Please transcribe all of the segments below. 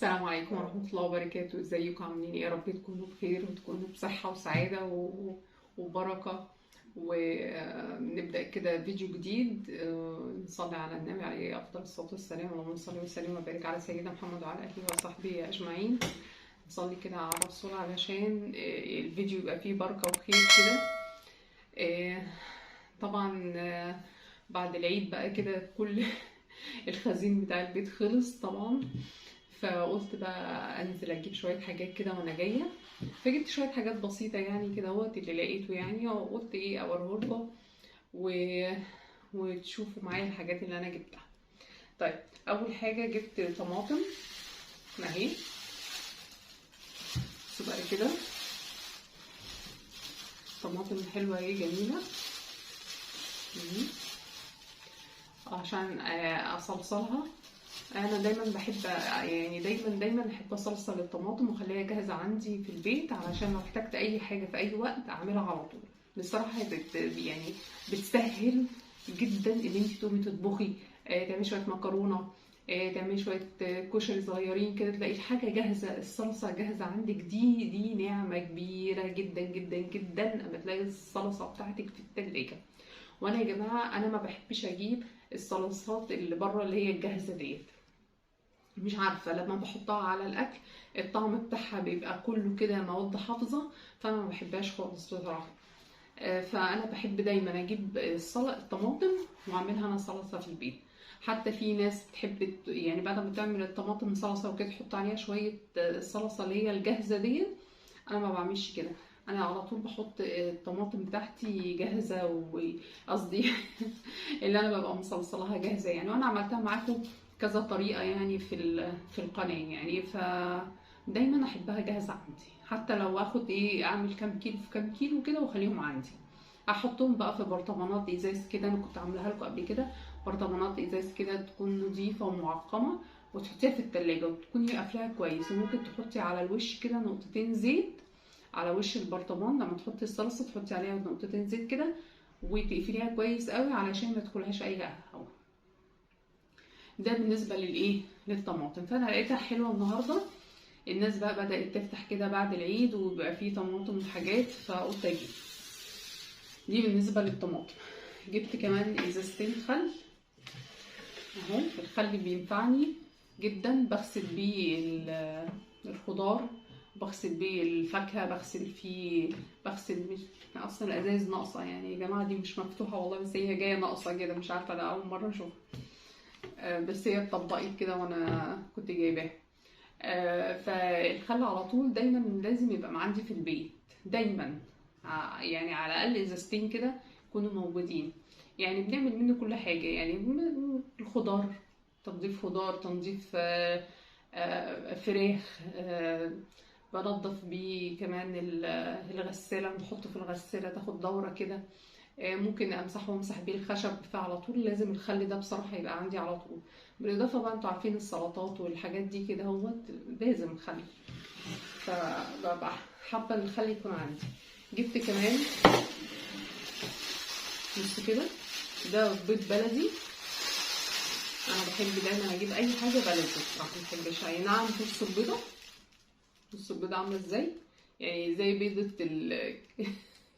السلام عليكم ورحمة الله وبركاته. ازيكم عاملين ايه؟ يا رب تكونوا بخير وتكونوا بصحة وسعادة وبركة. ونبدأ كده فيديو جديد. نصلي على النبي عليه أفضل الصلاة والسلام. اللهم صل وسلم وبارك على سيدنا محمد وعلى آله وصحبه أجمعين. نصلي كده على الرسول علشان الفيديو يبقى فيه بركة وخير كده. طبعا بعد العيد بقى كده كل الخزين بتاع البيت خلص طبعا. فقلت بقى انزل اجيب شويه حاجات كده وانا جايه. فجبت شويه حاجات بسيطه يعني كده اهوت اللي لقيته يعني، وقلت ايه اوريه لكم وتشوفوا معايا الحاجات اللي انا جبتها. طيب، اول حاجه جبت طماطم اهي صغيره كده. طماطم حلوه اهي جميله عشان اصلصلها. انا دايما بحب يعني دايما احب اصلصل الطماطم واخليها جاهزه عندي في البيت علشان لو احتجت اي حاجه في اي وقت اعملها على طول. بصراحه يعني بتسهل جدا ان انت تقومي تطبخي، تعملي شويه مكرونه، تعملي شويه كشري صغيرين كده، تلاقي الحاجه جاهزه، الصلصه جاهزه عندك. دي نعمه كبيره جدا جدا جدا اما تلاقي الصلصه بتاعتك في التلاجة. وانا يا جماعه انا ما بحبش اجيب الصلصات اللي بره اللي هي الجاهزه ديت. مش عارفه، لما بحطها على الاكل الطعم بتاعها بيبقى كله كده مواد حافظه، فانا ما بحبهاش خالص بصراحه. فانا بحب دايما اجيب الطماطم واعملها انا صلصه في البيت. حتى في ناس بتحب يعني بعد ما تعمل الطماطم صلصه وكده تحط عليها شويه الصلصه اللي هي الجاهزه دي. انا ما بعملش كده، انا على طول بحط الطماطم بتاعتي جاهزه، وقصدي اللي انا ببقى مصلصلها جاهزه يعني. وانا عملتها معاكم كذا طريقه يعني في القناه يعني، دايما احبها جاهزه عندي. حتى لو اخد اعمل كام كيلو في كام كيلو كده واخليهم عندي، احطهم بقى في برطمانات ازاز كده. انا كنت عاملاها لكم قبل كده، برطمانات ازاز كده تكون نظيفه ومعقمه، وتحطيها في التلاجة وتكوني قافلاها كويس. وممكن تحطي على الوش كده نقطتين زيت على وش البرطمان. لما تحطي الصلصه تحطي عليها نقطتين زيت كده وتقفليها كويس قوي علشان ما تدخلهاش اي هواء. ده بالنسبه للطماطم. فانا لقيتها حلوه النهارده. الناس بقى بدات تفتح كده بعد العيد وبقى فيه طماطم وحاجات، فقلت اجيب. دي بالنسبه للطماطم. جبت كمان ازازتين خل اهو. الخل بينفعني جدا، بغسل بيه الخضار، بغسل بيه الفاكهه، بغسل مش اصلا الازايز ناقصه يعني يا جماعه، دي مش مفتوحه والله، بس هي جايه ناقصه كده، مش عارفه، انا اول مره اشوفها. بس هي اتطبقت كده وانا كنت جايباها. فالخل على طول دايما لازم يبقى عندي في البيت دايما. يعني على الاقل ازازتين كده يكونوا موجودين. يعني بنعمل منه كل حاجه يعني، الخضار، تنظيف خضار، تنظيف فراخ، بنضف بيه كمان الغسالة، بحطه في الغسالة تاخد دورة كده. ممكن امسحه وامسح بيه الخشب. فعلى طول لازم الخل ده بصراحة يبقى عندي على طول. بالاضافة بقى انتوا عارفين السلطات والحاجات دي كده هوت لازم الخل، فببقى حابة ان الخل يكون عندي. جبت كمان بص كده، ده بيض بلدي. انا بحب دايما اجيب اي حاجه بلدي بصراحه، ما بحبش اي نعم. بصوا البيضه، بصوا البيضه عامله ازاي، يعني زي بيضه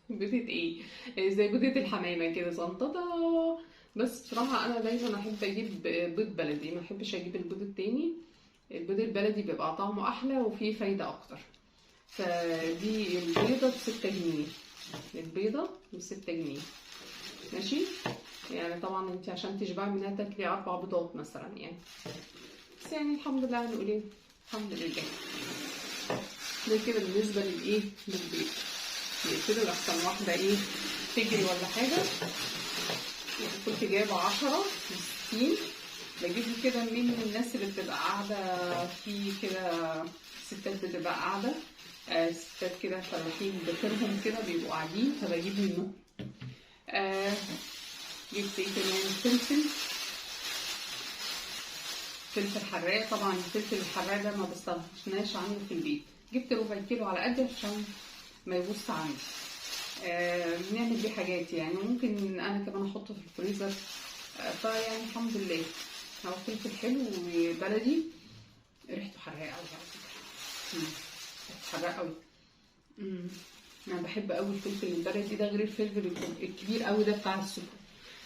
بيضه زي بيضه الحمامه كده زنططه. بس بصراحه انا دايما احب اجيب بيض بلدي، ما احبش اجيب البيض التاني. البيض البلدي بيبقى طعمه احلى وفيه فايده اكتر. فدي البيضه ب6 جنيه، البيضه ب6 جنيه ماشي. يعني طبعا انت عشان تشبعي منها تاكلي 4 بيضات مثلا يعني، بس يعني الحمد لله هنقول ايه، الحمد لله. ده كده بالنسبه للبيض. كده لحسن واحده تجري ولا حاجه. كنت جايبه 10 60. بجيب كده من الناس اللي بتبقى قاعده في كده، ستات بتبقى قاعده، ستات كده فلاحين بخيرهم كده بيبقوا قاعدين، فبجيب منهم. جبت كمان فلفل حراق. طبعا الفلفل الحراق ده ما بستغناش عنه في البيت. جبت ربع كيلو على قد عشان ما يبص عندي. بنعمل بيه حاجات يعني، ممكن انا كمان احطه في الفريزر. فيعني الحمد لله. هو فلفل حلو وبلدي ريحته حراقه قوي على فكره. ريحته حراقه قوي. انا بحب قوي الفلفل البلدي ده، غير الفلفل الكبير قوي ده بتاع السوبر.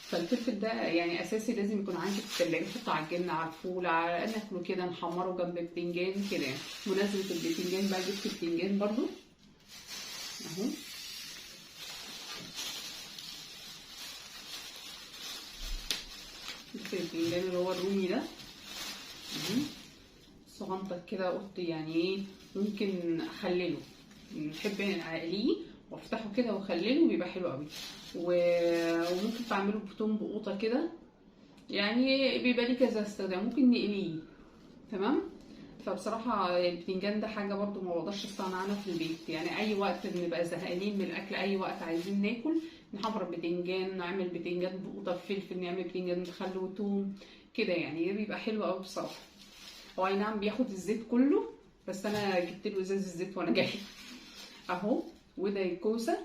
فالفلفل ده يعني اساسي لازم يكون عندي في الثلاجه، نحطه على الجبنه، على الفول، على ناكله كده، نحمره جنب البتنجان كده يعني. بمناسبه البتنجان بقى، جبت البتنجان برضو اهو. جبت البتنجان اللي هو الرومي ده صغنطك كده، قلت يعني ايه ممكن اخلله، بحب اقليه وافتحه كده واخلله، بيبقى حلو قوي. وممكن تعمله بتوم بقوطه كده، يعني بيبقى ليه كذا استخدام، ممكن نقليه. تمام. فبصراحه البتنجان ده حاجه برضو ما بقدرش استغنى عنها في البيت، يعني اي وقت بنبقى زهقانين من الاكل، اي وقت عايزين ناكل، نحمر بتنجان، نعمل بتنجان بقوطه بفلفل، نعمل بتنجان بخل وتوم كده، يعني بيبقى حلو قوي بصراحه. هو اي نعم بياخد الزيت كله، بس انا جبت له ازاز الزيت وانا جاي اهو. وده الكوسه،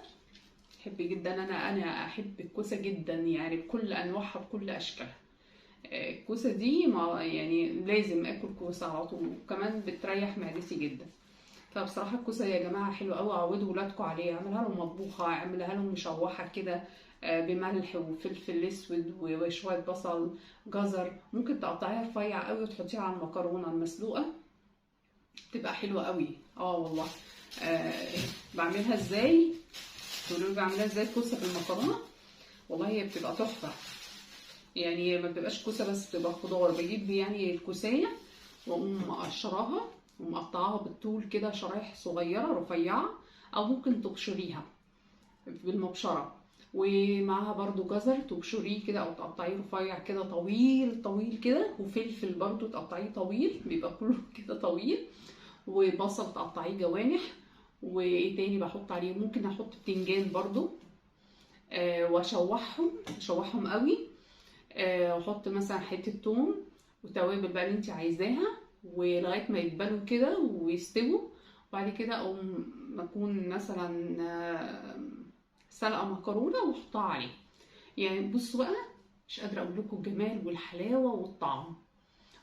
بحب جدا، انا احب الكوسه جدا يعني بكل انواعها بكل اشكالها. الكوسه دي ما يعني لازم اكل كوسه على طول، وكمان بتريح معدتي جدا. فبصراحه الكوسه يا جماعه حلوه قوي، عودوا ولادكم عليها، اعملها لهم مطبوخه، اعملها لهم مشوحه كده بملح وفلفل اسود وشويه بصل، جزر، ممكن تقطعيها رفيع قوي وتحطيها على المكرونه المسلوقه، بتبقى حلوه قوي. والله. بعملها ازاي؟ تقولوا لي بعملها ازاي الكوسه بالمكرونه؟ والله هي بتبقى تحفه، يعني ما بتبقاش كوسه بس، بتبقى خضار. بجيب يعني الكوسايه واقوم مقشراها ومقطعاها بالطول كده شرايح صغيره رفيعه، او ممكن تبشريها بالمبشره، ومعاها برضو جزر تبشريه كده او تقطعيه رفيع كده طويل طويل كده، وفلفل برضو تقطعيه طويل، بيبقى كله كده طويل، وبصل تقطعيه جوانح. وايه تاني بحط عليه؟ ممكن احط بتنجان برضو واشوحهم قوي. واحط مثلا حته توم وتوابل بقى اللي انت عايزاها، ولغايه ما يتبلوا كده ويستووا. وبعد كده اقوم اكون مثلا سلقه مكرونه واحطها عليه. يعني بصوا بقى، مش قادره اقول لكم الجمال والحلاوه والطعم،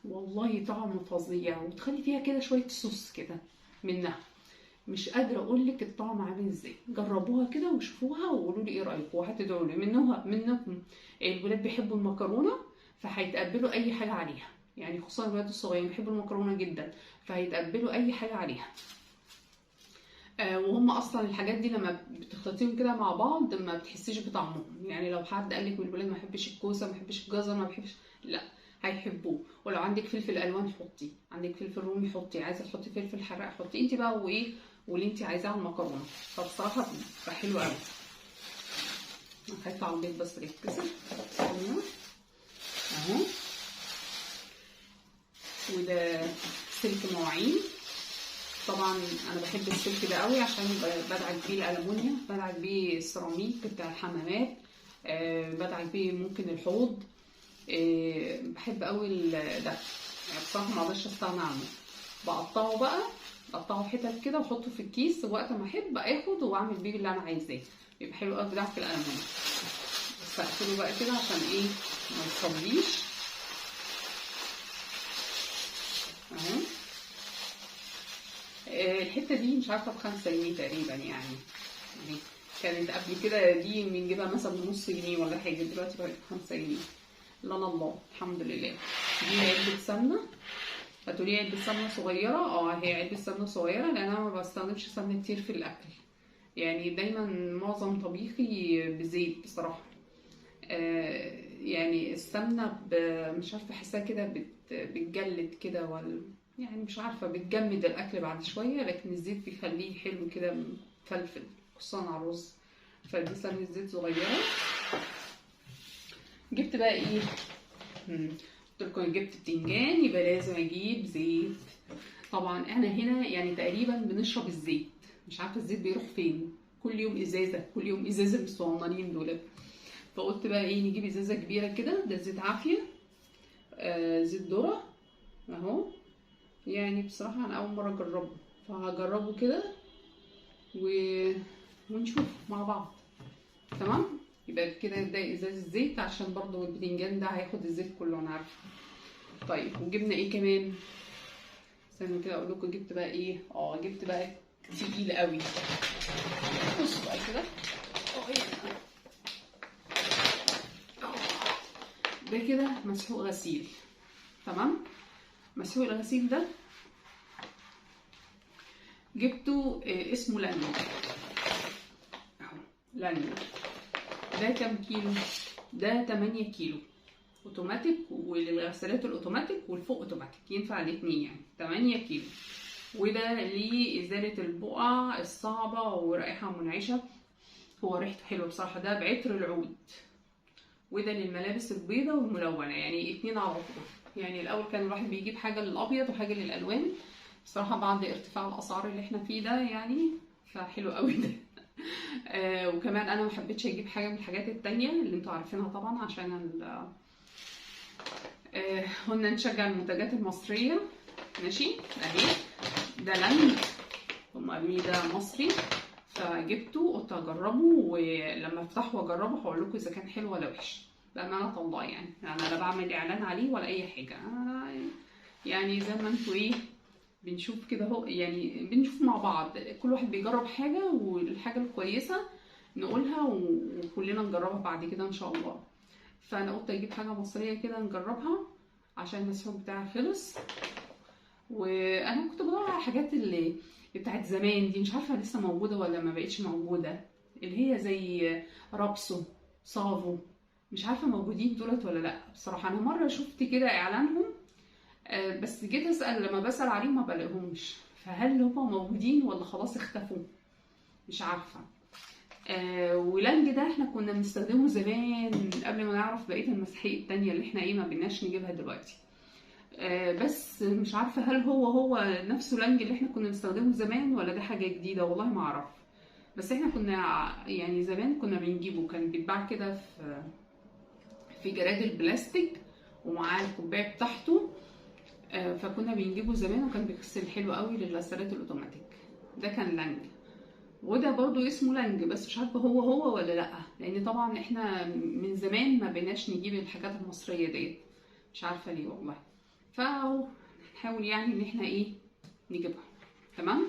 والله طعم فظيع. وتخلي فيها كده شويه صوص كده منها، مش قادره اقول لك الطعم عامل ازاي. جربوها كده وشوفوها وقولوا لي ايه رايكم، وهتدعوا لي. منكم الولاد بيحبوا المكرونه، فهيتقبلوا اي حاجه عليها، يعني خصوصا الولاد الصغيرين بيحبوا المكرونه جدا، فهيتقبلوا اي حاجه عليها. وهم اصلا الحاجات دي لما بتخلطيهم كده مع بعض ما بتحسيش بطعمهم، يعني لو حد قال لك من الولاد ما بحبش الكوسه، ما بحبش الجزر، ما بحبش، لا هيحبوه. ولو عندك فلفل الوان حطي، عندك فلفل رومي حطي، عايزه تحطي فلفل حراق حطي انت بقى، وايه واللي انت عايزاه على المكرونه. فبصراحه بتبقى حلوه قوي. انا خايفه على البيض بس يتكسر اهو. وده سلك مواعين، طبعا انا بحب السلك ده قوي عشان بدعك بيه الالومنيوم، بدعك بيه السيراميك بتاع الحمامات، بدعك بيه ممكن الحوض. بحب قوي ده يعني بصراحه ما اقدرش استغنى عنه. بقطعه بقى، بقطعه حتت كده واحطه في الكيس، وقت ما احب اخد واعمل بيه اللي انا عايزاه، بيبقى حلو قوي بدعك الالومنيوم. بس اقفله بقى كده عشان ايه ما يصليش اهو. الحته دي مش عارفه ب5 جنيه تقريبا يعني كانت قبل كده دي بنجيبها مثلا بنص جنيه ولا حاجه، دلوقتي بقت ب5 جنيه. لا الله الحمد لله. دي علبه سمنه. هتقولي علبه سمنه صغيره؟ هي علبه سمنه صغيره لان انا ما بستخدمش سمنه كتير في الاكل، يعني دايما معظم طبيخي بزيت بصراحه. يعني السمنه مش عارفه احسها كده بتجلد كده، ولا يعني مش عارفه بتجمد الاكل بعد شويه، لكن الزيت بيخليه حلو كده مفلفل، خصوصا على الرز. فدي سمنه زيت صغيره. جبت بقى ايه؟ قلت لكم جبت بتنجان، يبقى لازم اجيب زيت. طبعا احنا هنا يعني تقريبا بنشرب الزيت، مش عارفه الزيت بيروح فين، كل يوم ازازه كل يوم ازازه من الصغننين دول. فقلت بقى ايه، نجيب ازازه كبيره كده، ده زيت عافيه، زيت ذره اهو. يعني بصراحه انا اول مره اجربه، فهجربه كده ونشوف مع بعض. تمام. يبقى كده ده ازاز الزيت، عشان برضو البتنجان ده هياخد الزيت كله انا عارفه. طيب وجبنا ايه كمان؟ استنوا كده اقول لكم جبت بقى ايه. جبت بقى تقيل قوي. بصوا بقى كده ده كده مسحوق غسيل. تمام. مسحوق الغسيل ده جبته اسمه لانو اهو. لانو ده كام كيلو؟ ده 8 كيلو اوتوماتيك، وللغسالات الاوتوماتيك والفوق اوتوماتيك ينفع الاثنين يعني. 8 كيلو. وده لإزالة البقع الصعبة ورائحة منعشة. هو ريحته حلوة بصراحة. ده بعطر العود. وده للملابس البيضة والملونة، يعني 2 على بعض. يعني الأول كان الواحد بيجيب حاجة للأبيض وحاجة للألوان، بصراحة بعد ارتفاع الأسعار اللي احنا فيه ده يعني، فحلو قوي ده. وكمان أنا محبتش أجيب حاجة من الحاجات التانية اللي انتوا عارفينها طبعا، عشان قلنا نشجع المنتجات المصرية. ماشي. اهي ده لانج، هم قالوا لي ده مصري، فجبته قلت اجربه، ولما افتحه واجربه هقول لكم اذا كان حلو ولا وحش بامانه الله. يعني انا لا بعمل اعلان عليه ولا اي حاجه، يعني زي ما انتوا ايه بنشوف كده اهو، يعني بنشوف مع بعض، كل واحد بيجرب حاجه، والحاجه الكويسه نقولها وكلنا نجربها بعد كده ان شاء الله. فانا قلت اجيب حاجه مصريه كده نجربها عشان المسحوق بتاعي خلص. وانا كنت بدور على الحاجات اللي بتاعت زمان دي، مش عارفه لسه موجوده ولا ما بقتش موجوده، اللي هي زي رابسو، صافو، مش عارفه موجودين دولت ولا لا بصراحه. انا مره شفت كده اعلانهم، بس جيت اسال، لما بسال عليهم ما بلاقيهمش، فهل هم موجودين ولا خلاص اختفوا؟ مش عارفه. ولانج ده احنا كنا بنستخدمه زمان قبل ما نعرف بقيه المساحيق التانية اللي احنا ايه ما بقيناش نجيبها دلوقتي. بس مش عارفه هل هو نفسه لانج اللي احنا كنا بنستخدمه زمان ولا ده حاجه جديده، والله ما اعرف. بس احنا كنا يعني زمان كنا بنجيبه، كان بيتباع كده في جراد البلاستيك ومعاه الكوبايه بتاعته. فكنا بنجيبه زمان وكان بيغسل حلو قوي للغسالات الاوتوماتيك. ده كان لانج. وده برضو اسمه لانج، بس مش عارفه هو ولا لا، لان طبعا احنا من زمان ما بقيناش نجيب الحاجات المصريه ديت، مش عارفه ليه والله. فاهو نحاول يعني ان احنا ايه نجيبها. تمام.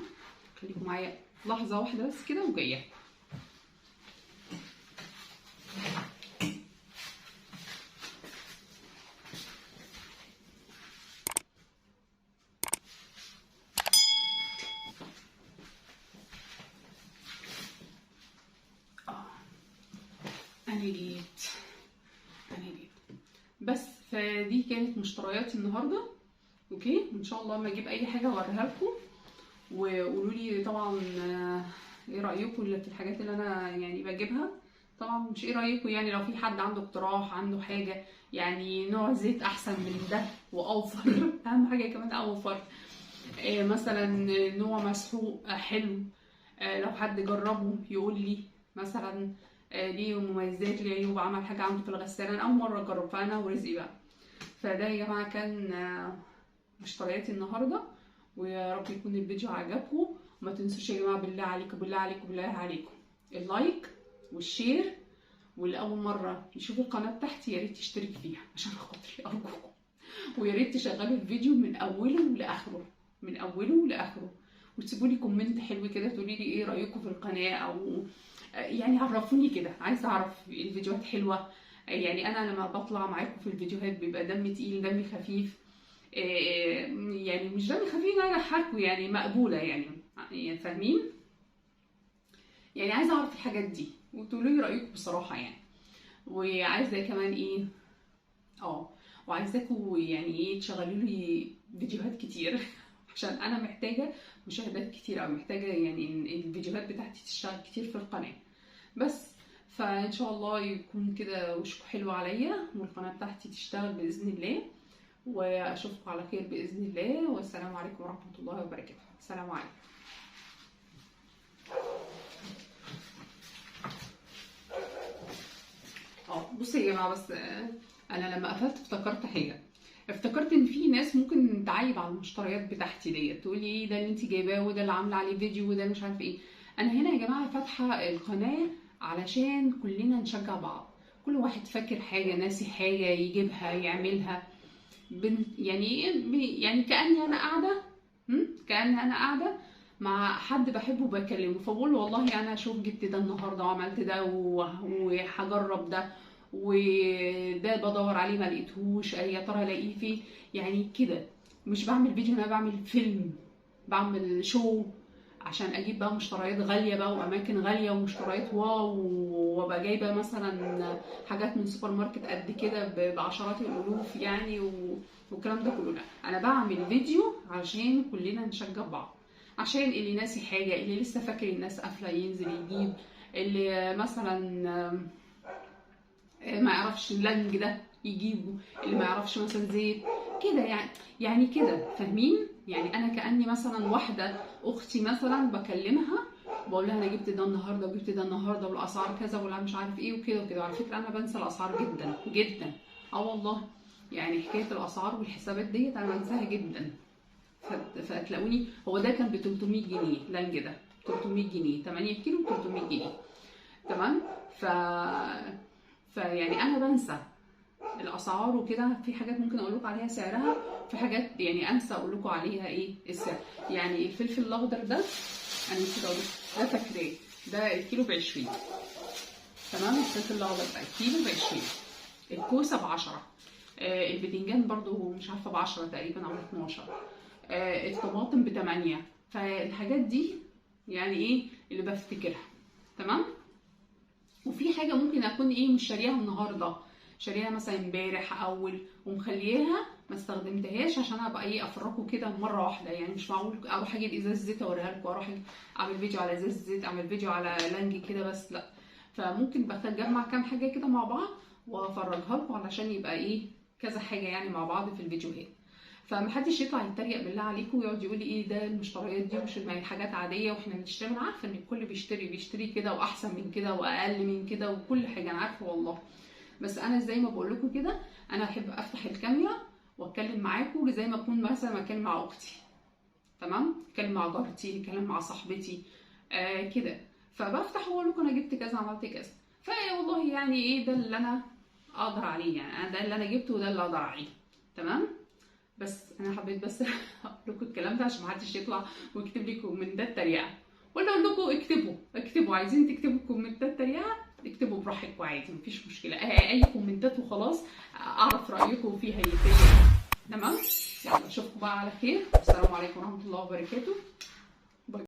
خليكم معايا لحظه واحده بس كده وجايه. انا جيت بس. فدي كانت مشترياتي النهارده. اوكي، ان شاء الله لما اجيب اي حاجه اوريها لكم، وقولوا لي طبعا ايه رايكم في الحاجات اللي انا يعني بجيبها. طبعا مش ايه رايكم، يعني لو في حد عنده اقتراح، عنده حاجه يعني نوع زيت احسن من ده واوفر اهم حاجه كمان اوفر، مثلا نوع مسحوق حلو، لو حد جربه يقول لي مثلا ليه مميزات ليه عيوب، عمل حاجه عنده في الغساله. انا اول مره اجرب، فانا ورزقي بقى. فده يا جماعه كان مشترياتي النهارده، ويا رب يكون الفيديو عجبكم. وما تنسوش يا جماعه بالله عليكم بالله عليكم بالله عليكم اللايك والشير، واللي اول مره يشوف القناه بتاعتي يا ريت يشترك فيها عشان خاطري ارجوكم. ويا ريت تشغلوا الفيديو من اوله لاخره، من اوله لاخره، وتسيبوا لي كومنت حلو كده تقولي لي ايه رايكم في القناه، او يعني عرفوني كده، عايزه اعرف الفيديوهات حلوه. يعني انا لما بطلع معاكم في الفيديوهات بيبقى دمي تقيل، دمي خفيف، يعني مش دمي خفيف انا اضحكوا، يعني مقبوله يعني فاهمين. يعني عايزه اعرف الحاجات دي وتقولوا لي رايكم بصراحه يعني. وعايزه كمان ايه، وعايزاكم يعني ايه تشغلوا لي فيديوهات كتير عشان انا محتاجه مشاهدات كتير، او محتاجه يعني ان الفيديوهات بتاعتي تشتغل كتير في القناه. بس فان شاء الله يكون كده وشكم حلو عليا، والقناه بتاعتي تشتغل باذن الله، واشوفكم على خير باذن الله. والسلام عليكم ورحمه الله وبركاته. السلام عليكم. بصوا يا جماعه، بس انا لما قفلت افتكرت حاجه، افتكرت ان في ناس ممكن تعيب على المشتريات بتاعتي ديت، تقولي ايه ده اللي انت جايباه، وده اللي عامله عليه فيديو، وده مش عارفه ايه. انا هنا يا جماعه فاتحه القناه علشان كلنا نشجع بعض، كل واحد فاكر حاجه ناسي حاجه يجيبها يعملها. يعني كاني انا قاعده كأن انا قاعده مع حد بحبه بكلمه، فبقول له والله انا شوف جبت ده النهارده وعملت ده وهجرب ده، وده بدور عليه ما لقيتهوش، يا ترى الاقيه فين. يعني كده مش بعمل فيديو، انا بعمل فيلم، بعمل شو عشان اجيب بقى مشتريات غاليه بقى واماكن غاليه ومشتريات واو، وابقى جايبه مثلا حاجات من سوبر ماركت قد كده بعشرات الالوف يعني والكلام ده كله. لا، انا بعمل فيديو عشان كلنا نشجع بعض، عشان اللي ناسي حاجه، اللي لسه فاكر الناس قافله ينزل يجيب، اللي مثلا ما يعرفش اللنج ده يجيبه، اللي ما يعرفش مثلا زيت كده يعني كده فاهمين؟ يعني انا كاني مثلا واحده اختي مثلا بكلمها بقول لها انا جبت ده النهارده وجبت ده النهارده والاسعار كذا ولا مش عارف ايه وكده وكده. وعلى فكره انا بنسى الاسعار جدا جدا، والله يعني حكايه الاسعار والحسابات ديت انا بنساها جدا. فتلاقوني هو ده كان ب 300 جنيه لنج ده 300 جنيه 8 كيلو ب 300 جنيه تمام. فيعني انا بنسى الاسعار وكده، في حاجات ممكن اقول لكم عليها سعرها، في حاجات يعني انسى اقول لكم عليها ايه السعر. يعني الفلفل الاخضر ده انا نسيت اقول لكم ده فاكراه، ده الكيلو ب 20 تمام. الفلفل الاخضر ده الكيلو ب 20، الكوسه ب 10، البتنجان برضو مش عارفه ب 10 تقريبا او 12، الطماطم ب 8. فالحاجات دي يعني ايه اللي بفتكرها تمام. وفي حاجه ممكن اكون ايه مش شارياها النهارده، شاريها مثلا امبارح اول ومخلياها ما استخدمتهاش عشان ابقى ايه افركه كده مره واحده. يعني مش معقول اروح اجيب ازاز زيت اوريها لكم، اروح اعمل فيديو على ازاز زيت، اعمل فيديو على لانج كده بس، لا. فممكن بجمع كام حاجه كده مع بعض وافرجها لكم علشان يبقى ايه كذا حاجه يعني مع بعض في الفيديوهات. فمحدش يطلع يتريق بالله عليكم ويقعد يقول لي ايه ده المشتريات دي مش حاجات عاديه واحنا بنشتري. انا عارفه ان الكل بيشتري كده واحسن من كده واقل من كده وكل حاجه، انا عارفه والله. بس انا زي ما بقول لكم كده، انا احب افتح الكاميرا واتكلم معاكم زي ما اكون مثلا مكان مع اختي تمام، اتكلم مع جارتي، اتكلم مع صاحبتي كده. فبفتح واقول لكم انا جبت كذا عملت كذا. والله يعني ايه ده اللي انا اقدر عليه، يعني انا ده اللي انا جبته وده اللي اقدر عليه تمام. بس انا حبيت بس اقول لكم الكلام ده عشان محدش يطلع ويكتب لي كومنتات تريقه، ولا اقول لكم اكتبوا عايزين تكتبوا كومنتات تريقه اكتبوا براحتكم عادي مفيش مشكله، اي كومنتات وخلاص اعرف رايكم فيها ايه تمام. يلا اشوفكم بقى على خير، السلام عليكم ورحمه الله وبركاته.